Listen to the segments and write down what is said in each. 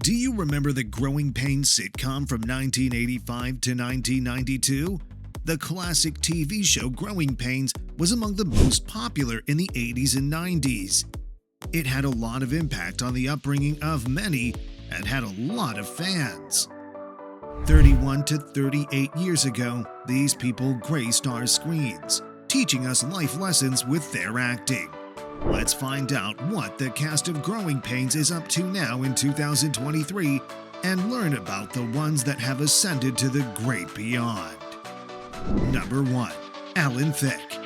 Do you remember the Growing Pains sitcom from 1985 to 1992? The classic TV show Growing Pains was among the most popular in the 80s and 90s. It had a lot of impact on the upbringing of many and had a lot of fans. 31 to 38 years ago, these people graced our screens, teaching us life lessons with their acting. Let's find out what the cast of Growing Pains is up to now in 2023 and learn about the ones that have ascended to the great beyond. Number 1. Alan Thicke.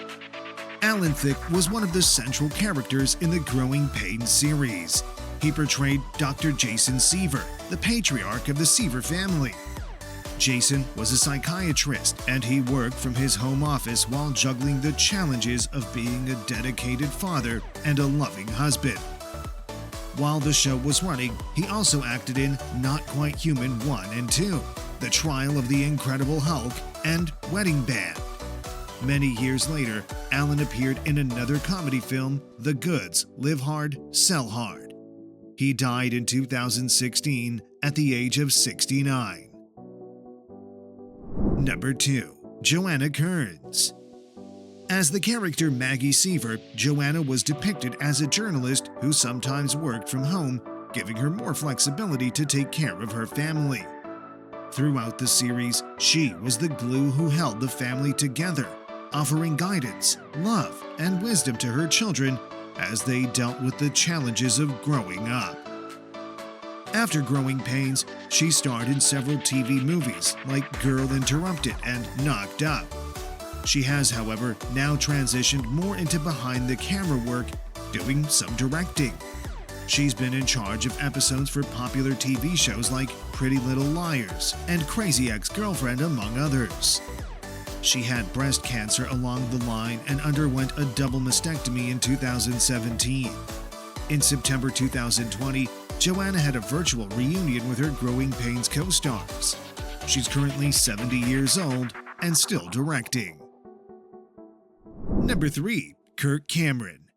Alan Thicke was one of the central characters in the Growing Pains series. He portrayed Dr. Jason Seaver, the patriarch of the Seaver family. Jason was a psychiatrist, and he worked from his home office while juggling the challenges of being a dedicated father and a loving husband. While the show was running, he also acted in Not Quite Human 1 and 2, The Trial of the Incredible Hulk, and Wedding Band. Many years later, Alan appeared in another comedy film, The Goods, Live Hard, Sell Hard. He died in 2016 at the age of 69. Number 2. Joanna Kearns. As the character Maggie Seaver, Joanna was depicted as a journalist who sometimes worked from home, giving her more flexibility to take care of her family. Throughout the series, she was the glue who held the family together, offering guidance, love, and wisdom to her children as they dealt with the challenges of growing up. After Growing Pains, she starred in several TV movies like Girl Interrupted and Knocked Up. She has, however, now transitioned more into behind-the-camera work, doing some directing. She's been in charge of episodes for popular TV shows like Pretty Little Liars and Crazy Ex-Girlfriend, among others. She had breast cancer along the line and underwent a double mastectomy in 2017. In September 2020, Joanna had a virtual reunion with her Growing Pains co-stars. She's currently 70 years old and still directing. Number 3. Kirk Cameron.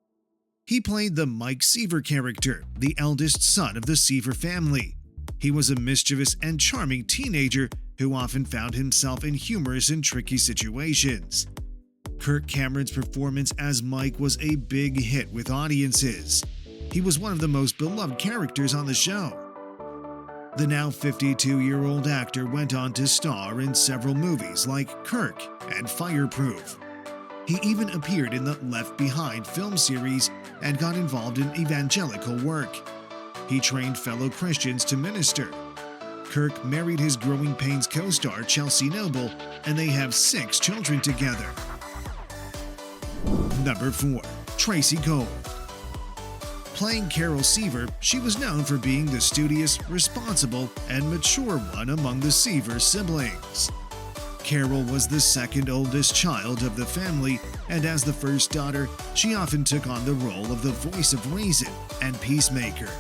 He played the Mike Seaver character, the eldest son of the Seaver family. He was a mischievous and charming teenager who often found himself in humorous and tricky situations. Kirk Cameron's performance as Mike was a big hit with audiences. He was one of the most beloved characters on the show. The now 52-year-old actor went on to star in several movies like Kirk and Fireproof. He even appeared in the Left Behind film series and got involved in evangelical work. He trained fellow Christians to minister. Kirk married his Growing Pains co-star Chelsea Noble, and they have 6 children together. Number 4. Tracey Gold. Playing Carol Seaver, she was known for being the studious, responsible, and mature one among the Seaver siblings. Carol was the second oldest child of the family, and as the first daughter, she often took on the role of the voice of reason and peacemaker.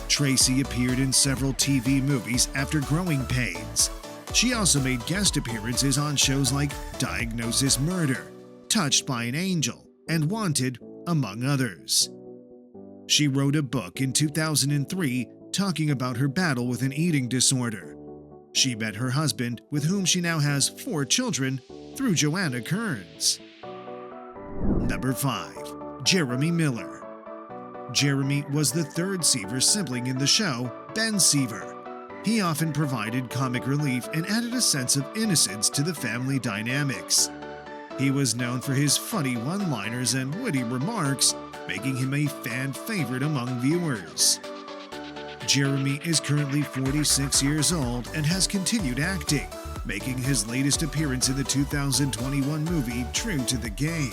Tracey appeared in several TV movies after Growing Pains. She also made guest appearances on shows like Diagnosis Murder, Touched by an Angel, and Wanted, among others. She wrote a book in 2003 talking about her battle with an eating disorder. She met her husband, with whom she now has 4 children, through Joanna Kearns. Number 5. Jeremy Miller. Jeremy was the third Seaver sibling in the show, Ben Seaver. He often provided comic relief and added a sense of innocence to the family dynamics. He was known for his funny one-liners and witty remarks, making him a fan favorite among viewers. Jeremy is currently 46 years old and has continued acting, making his latest appearance in the 2021 movie True to the Game.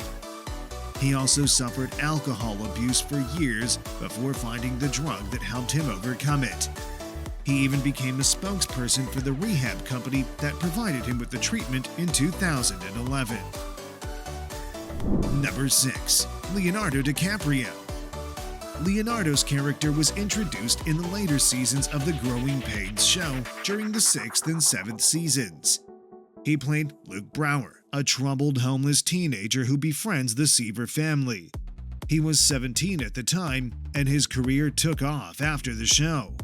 He also suffered alcohol abuse for years before finding the drug that helped him overcome it. He even became a spokesperson for the rehab company that provided him with the treatment in 2011. Number 6. Leonardo DiCaprio. Leonardo's character was introduced in the later seasons of the Growing Pains show during the 6th and 7th seasons. He played Luke Brower, a troubled homeless teenager who befriends the Seaver family. He was 17 at the time, and his career took off after the show.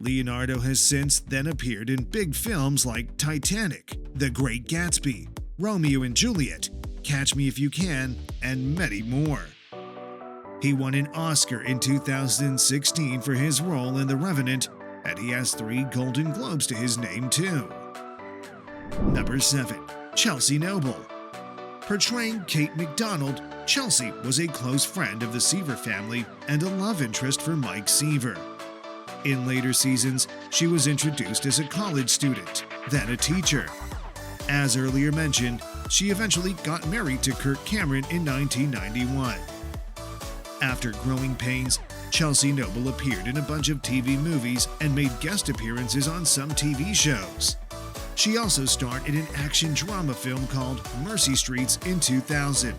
Leonardo has since then appeared in big films like Titanic, The Great Gatsby, Romeo and Juliet, Catch Me If You Can, and many more. He won an Oscar in 2016 for his role in The Revenant, and he has 3 Golden Globes to his name too. Number 7. Chelsea Noble. Portraying Kate McDonald, Chelsea was a close friend of the Seaver family and a love interest for Mike Seaver. In later seasons, she was introduced as a college student, then a teacher. As earlier mentioned, she eventually got married to Kirk Cameron in 1991. After Growing Pains, Chelsea Noble appeared in a bunch of TV movies and made guest appearances on some TV shows. She also starred in an action drama film called Mercy Streets in 2000.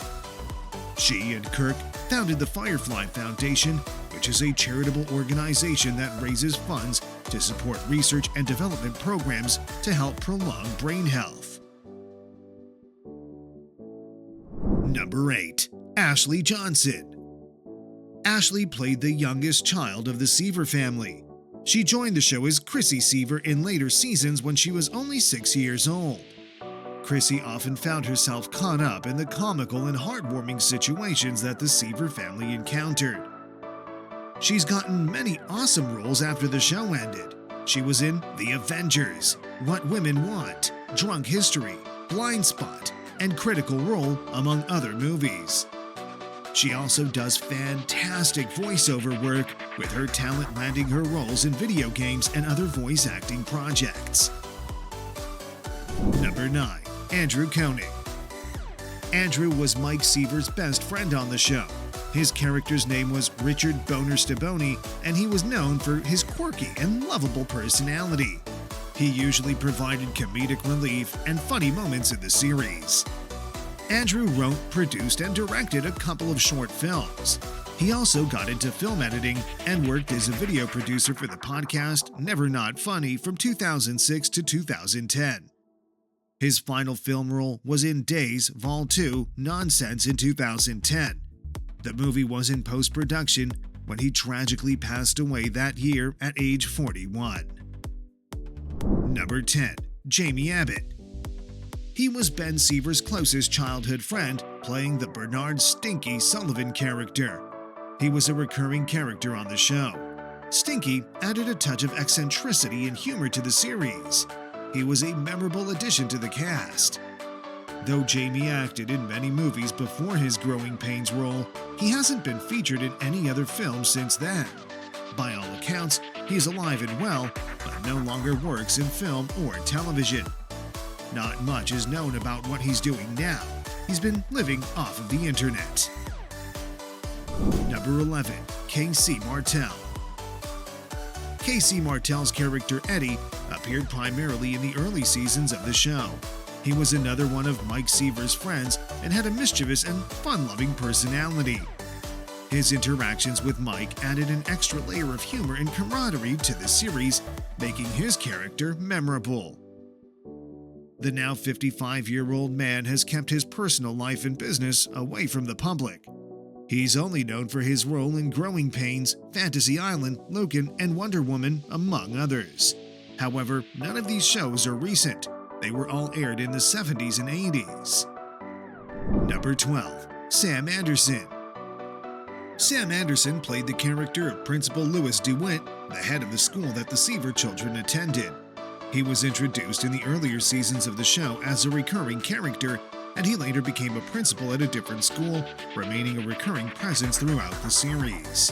She and Kirk founded the Firefly Foundation, which is a charitable organization that raises funds to support research and development programs to help prolong brain health. Number 8. Ashley Johnson. Ashley played the youngest child of the Seaver family. She joined the show as Chrissy Seaver in later seasons when she was only 6 years old. Chrissy often found herself caught up in the comical and heartwarming situations that the Seaver family encountered. She's gotten many awesome roles after the show ended. She was in The Avengers, What Women Want, Drunk History, Blind Spot, and Critical Role, among other movies. She also does fantastic voiceover work, with her talent landing her roles in video games and other voice acting projects. Number 9. Andrew Koenig. Andrew was Mike Seaver's best friend on the show. His character's name was Richard Boner Staboni, and he was known for his quirky and lovable personality. He usually provided comedic relief and funny moments in the series. Andrew wrote, produced, and directed a couple of short films. He also got into film editing and worked as a video producer for the podcast Never Not Funny from 2006 to 2010. His final film role was in Days Vol. 2 Nonsense in 2010. The movie was in post-production when he tragically passed away that year at age 41. Number 10. Jamie Abbott. He was Ben Seaver's closest childhood friend, playing the Bernard Stinky Sullivan character. He was a recurring character on the show. Stinky added a touch of eccentricity and humor to the series. He was a memorable addition to the cast. Though Jamie acted in many movies before his Growing Pains role, he hasn't been featured in any other film since then. By all accounts, he's alive and well, but no longer works in film or television. Not much is known about what he's doing now. He's been living off of the internet. Number 11. K.C. Martell. K.C. Martell's character Eddie appeared primarily in the early seasons of the show. He was another one of Mike Seaver's friends and had a mischievous and fun-loving personality. His interactions with Mike added an extra layer of humor and camaraderie to the series, making his character memorable. The now 55-year-old man has kept his personal life and business away from the public. He's only known for his role in Growing Pains, Fantasy Island, Logan, and Wonder Woman, among others. However, none of these shows are recent. They were all aired in the 70s and 80s. Number 12. Sam Anderson. Sam Anderson played the character of Principal Louis DeWitt, the head of the school that the Seaver children attended. He was introduced in the earlier seasons of the show as a recurring character, and he later became a principal at a different school, remaining a recurring presence throughout the series.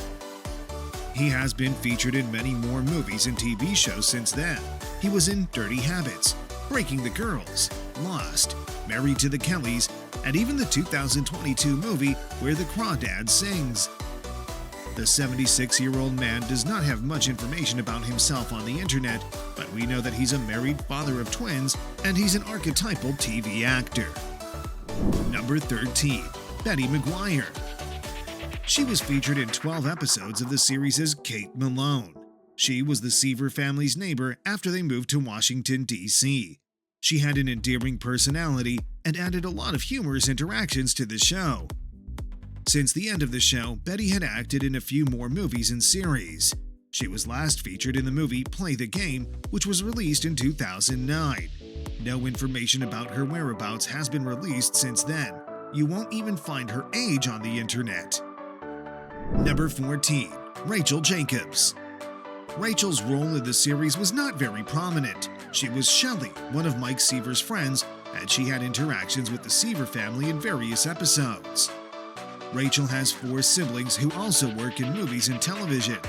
He has been featured in many more movies and TV shows since then. He was in Dirty Habits, Breaking the Girls, Lost, Married to the Kellys, and even the 2022 movie Where the Crawdad Sings. The 76-year-old man does not have much information about himself on the internet, but we know that he's a married father of twins, and he's an archetypal TV actor. Number 13. Betty McGuire. She was featured in 12 episodes of the series as Kate Malone. She was the Seaver family's neighbor after they moved to Washington, D.C. She had an endearing personality and added a lot of humorous interactions to the show. Since the end of the show, Betty had acted in a few more movies and series. She was last featured in the movie Play the Game, which was released in 2009. No information about her whereabouts has been released since then. You won't even find her age on the internet. Number 14. Rachel Jacobs. Rachel's role in the series was not very prominent. She was Shelley, one of Mike Seaver's friends, and she had interactions with the Seaver family in various episodes. Rachel has 4 siblings who also work in movies and television.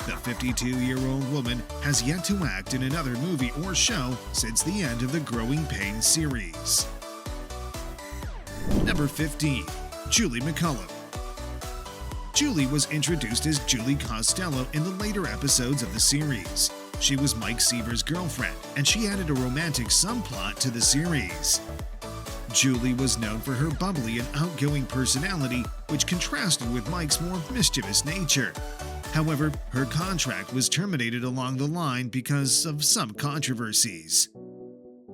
The 52-year-old woman has yet to act in another movie or show since the end of the Growing Pains series. Number 15. Julie McCullum. Julie was introduced as Julie Costello in the later episodes of the series. She was Mike Seaver's girlfriend, and she added a romantic subplot to the series. Julie was known for her bubbly and outgoing personality, which contrasted with Mike's more mischievous nature. However, her contract was terminated along the line because of some controversies.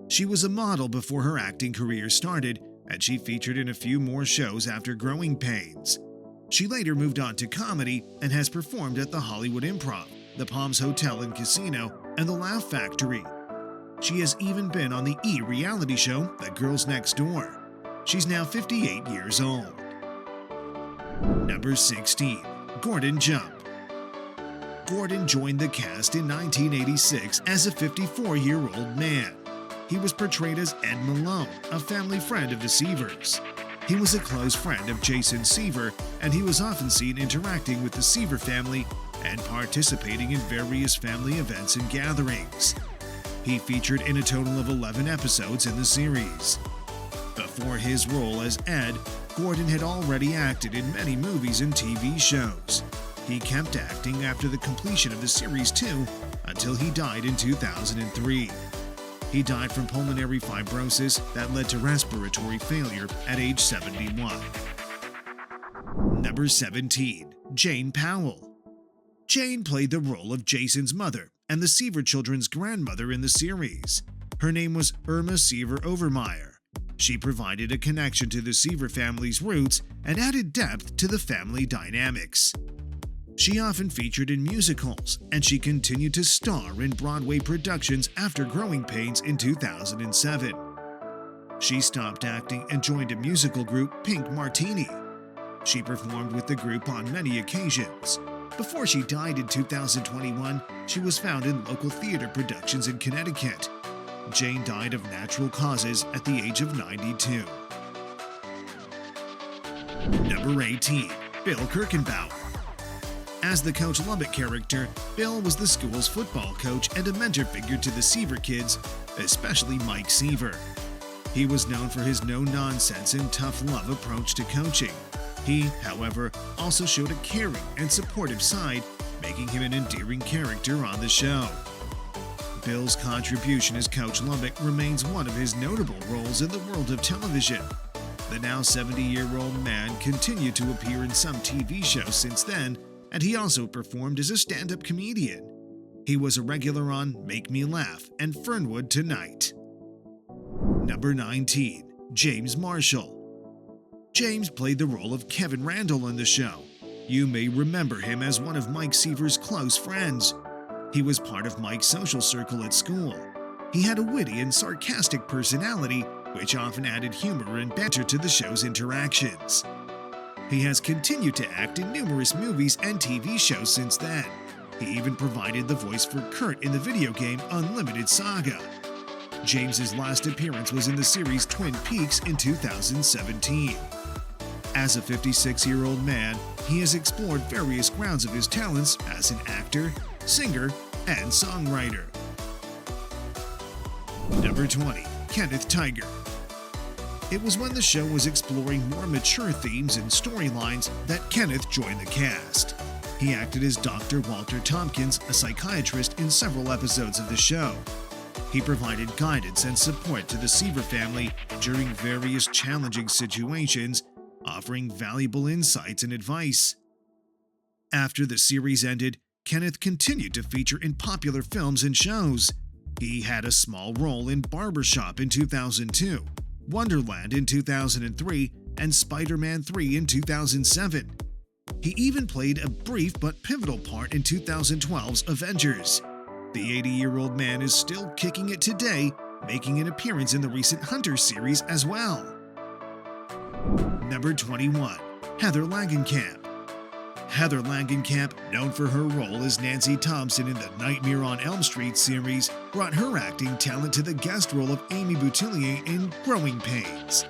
She was a model before her acting career started, and she featured in a few more shows after Growing Pains. She later moved on to comedy and has performed at the Hollywood Improv, the Palms Hotel and Casino, and the Laugh Factory. She has even been on the E! Reality show, The Girls Next Door. She's now 58 years old. Number 16. Gordon Jump. Gordon joined the cast in 1986 as a 54-year-old man. He was portrayed as Ed Malone, a family friend of the Seavers. He was a close friend of Jason Seaver, and he was often seen interacting with the Seaver family and participating in various family events and gatherings. He featured in a total of 11 episodes in the series. Before his role as Ed, Gordon had already acted in many movies and TV shows. He kept acting after the completion of the series 2 until he died in 2003. He died from pulmonary fibrosis that led to respiratory failure at age 71. Number 17. Jane Powell. Jane played the role of Jason's mother and the Seaver children's grandmother in the series. Her name was Irma Seaver Overmeyer. She provided a connection to the Seaver family's roots and added depth to the family dynamics. She often featured in musicals, and she continued to star in Broadway productions after Growing Pains in 2007. She stopped acting and joined a musical group, Pink Martini. She performed with the group on many occasions. Before she died in 2021, she was found in local theater productions in Connecticut. Jane died of natural causes at the age of 92. Number 18. Bill Kirchenbauer. As the Coach Lubbock character, Bill was the school's football coach and a mentor figure to the Seaver kids, especially Mike Seaver. He was known for his no-nonsense and tough-love approach to coaching. He, however, also showed a caring and supportive side, making him an endearing character on the show. Bill's contribution as Coach Lubbock remains one of his notable roles in the world of television. The now 70-year-old man continued to appear in some TV shows since then, and he also performed as a stand-up comedian. He was a regular on Make Me Laugh and Fernwood Tonight. Number 19. James Marshall. James played the role of Kevin Randall in the show. You may remember him as one of Mike Seaver's close friends. He was part of Mike's social circle at school. He had a witty and sarcastic personality, which often added humor and banter to the show's interactions. He has continued to act in numerous movies and TV shows since then. He even provided the voice for Kurt in the video game Unlimited Saga. James's last appearance was in the series Twin Peaks in 2017. As a 56-year-old man, he has explored various grounds of his talents as an actor, singer, and songwriter. Number 20. Kenneth Tiger. It was when the show was exploring more mature themes and storylines that Kenneth joined the cast. He acted as Dr. Walter Tompkins, a psychiatrist, in several episodes of the show. He provided guidance and support to the Seaver family during various challenging situations, offering valuable insights and advice. After the series ended, Kenneth continued to feature in popular films and shows. He had a small role in Barbershop in 2002, Wonderland in 2003, and Spider-Man 3 in 2007. He even played a brief but pivotal part in 2012's Avengers. The 80-year-old man is still kicking it today, making an appearance in the recent Hunter series as well. Number 21. Heather Langenkamp. Heather Langenkamp, known for her role as Nancy Thompson in the Nightmare on Elm Street series, brought her acting talent to the guest role of Amy Boutillier in Growing Pains.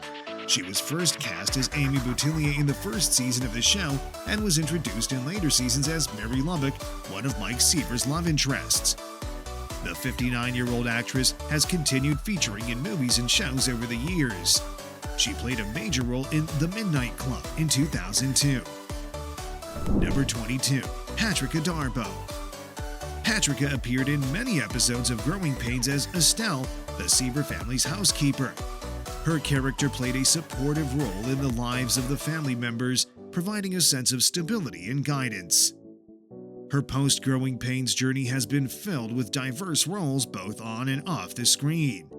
She was first cast as Amy Boutillier in the first season of the show and was introduced in later seasons as Mary Lubbock, one of Mike Seaver's love interests. The 59-year-old actress has continued featuring in movies and shows over the years. She played a major role in The Midnight Club in 2002. Number 22. Patrika Darbo. Patrika appeared in many episodes of Growing Pains as Estelle, the Seaver family's housekeeper. Her character played a supportive role in the lives of the family members, providing a sense of stability and guidance. Her post-Growing Pains journey has been filled with diverse roles both on and off the screen.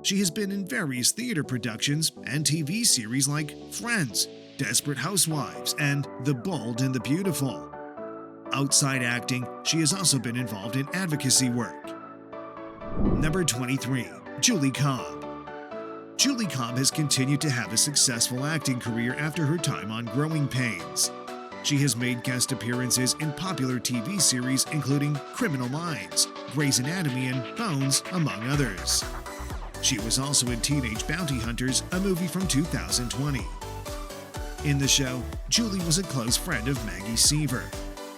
She has been in various theater productions and TV series like Friends, Desperate Housewives, and The Bold and the Beautiful. Outside acting, she has also been involved in advocacy work. Number 23. Julie Cobb. Julie Cobb has continued to have a successful acting career after her time on Growing Pains. She has made guest appearances in popular TV series including Criminal Minds, Grey's Anatomy, and Bones, among others. She was also in Teenage Bounty Hunters, a movie from 2020. In the show, Julie was a close friend of Maggie Seaver.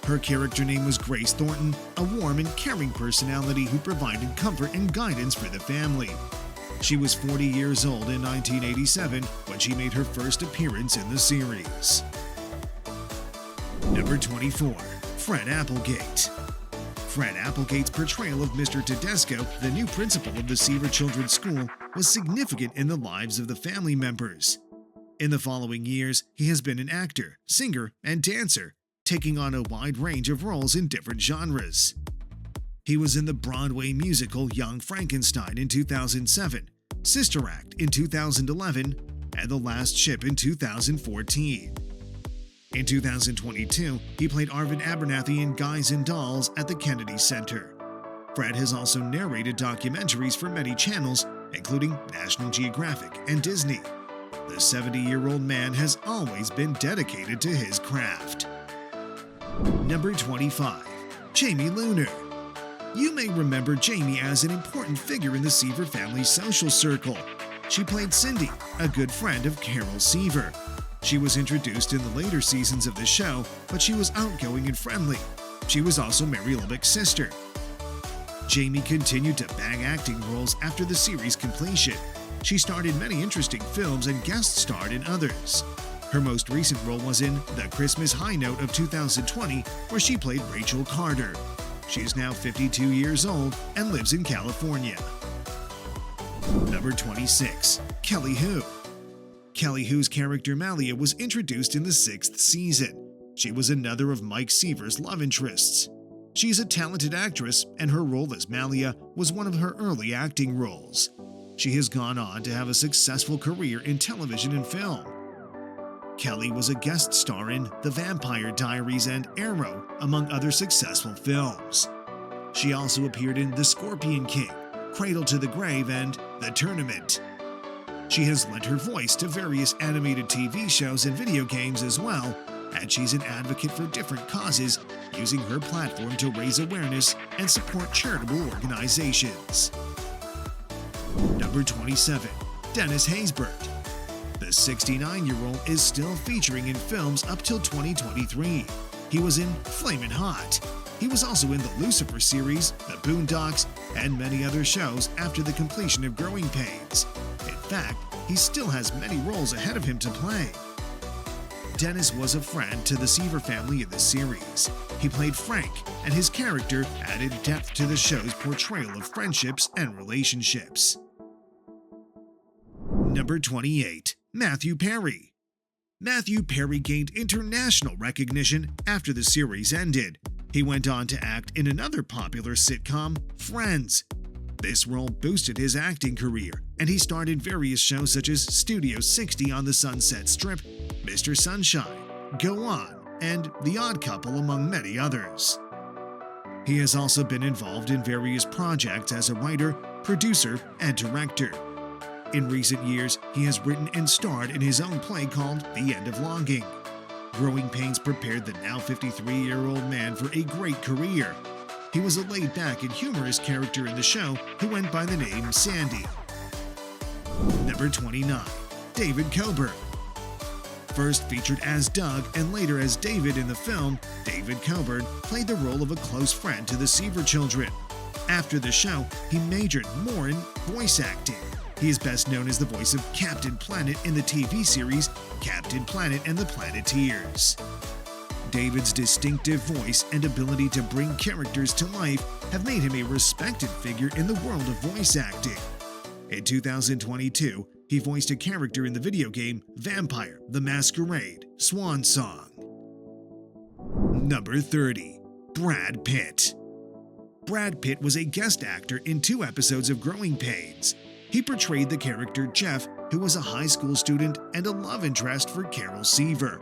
Her character name was Grace Thornton, a warm and caring personality who provided comfort and guidance for the family. She was 40 years old in 1987 when she made her first appearance in the series. Number 24. Fred Applegate. Fred Applegate's portrayal of Mr. Tedesco, the new principal of the Seaver Children's School, was significant in the lives of the family members. In the following years, he has been an actor, singer, and dancer, taking on a wide range of roles in different genres. He was in the Broadway musical Young Frankenstein in 2007, Sister Act in 2011, and The Last Ship in 2014. In 2022, he played Arvin Abernathy in Guys and Dolls at the Kennedy Center. Fred has also narrated documentaries for many channels, including National Geographic and Disney. The 70-year-old man has always been dedicated to his craft. Number 25. Jamie Luner. You may remember Jamie as an important figure in the Seaver family's social circle. She played Cindy, a good friend of Carol Seaver. She was introduced in the later seasons of the show, but she was outgoing and friendly. She was also Mary Lubbock's sister. Jamie continued to bag acting roles after the series' completion. She starred in many interesting films and guest starred in others. Her most recent role was in The Christmas High Note of 2020, where she played Rachel Carter. She is now 52 years old and lives in California. Number 26. Kelly Hu. Kelly Hu's character Malia was introduced in the 6th season. She was another of Mike Seaver's love interests. She is a talented actress, and her role as Malia was one of her early acting roles. She has gone on to have a successful career in television and film. Kelly was a guest star in The Vampire Diaries and Arrow, among other successful films. She also appeared in The Scorpion King, Cradle to the Grave, and The Tournament. She has lent her voice to various animated TV shows and video games as well, and she's an advocate for different causes, using her platform to raise awareness and support charitable organizations. Number 27. Dennis Haysbert. The 69-year-old is still featuring in films up till 2023. He was in Flamin' Hot. He was also in the Lucifer series, The Boondocks, and many other shows after the completion of Growing Pains. In fact, he still has many roles ahead of him to play. Dennis was a friend to the Seaver family in the series. He played Frank, and his character added depth to the show's portrayal of friendships and relationships. Number 28. Matthew Perry. Matthew Perry gained international recognition after the series ended. He went on to act in another popular sitcom, Friends. This role boosted his acting career, and he starred in various shows such as Studio 60 on the Sunset Strip, Mr. Sunshine, Go On, and The Odd Couple, among many others. He has also been involved in various projects as a writer, producer, and director. In recent years, he has written and starred in his own play called The End of Longing. Growing Pains prepared the now 53-year-old man for a great career. He was a laid-back and humorous character in the show who went by the name Sandy. Number 29. David Coburn. First featured as Doug and later as David in the film, David Coburn played the role of a close friend to the Seaver children. After the show, he majored more in voice acting. He is best known as the voice of Captain Planet in the TV series Captain Planet and the Planeteers. David's distinctive voice and ability to bring characters to life have made him a respected figure in the world of voice acting. In 2022, he voiced a character in the video game Vampire: The Masquerade – Swan Song. Number 30. Brad Pitt. Brad Pitt was a guest actor in 2 episodes of Growing Pains. He portrayed the character Jeff, who was a high school student and a love interest for Carol Seaver.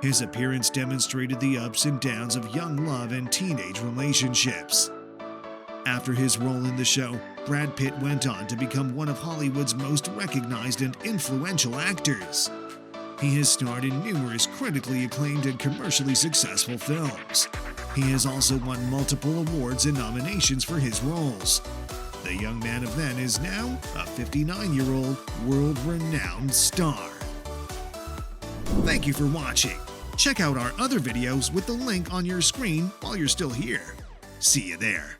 His appearance demonstrated the ups and downs of young love and teenage relationships. After his role in the show, Brad Pitt went on to become one of Hollywood's most recognized and influential actors. He has starred in numerous critically acclaimed and commercially successful films. He has also won multiple awards and nominations for his roles. The young man of then is now a 59-year-old world-renowned star. Thank you for watching. Check out our other videos with the link on your screen while you're still here. See you there.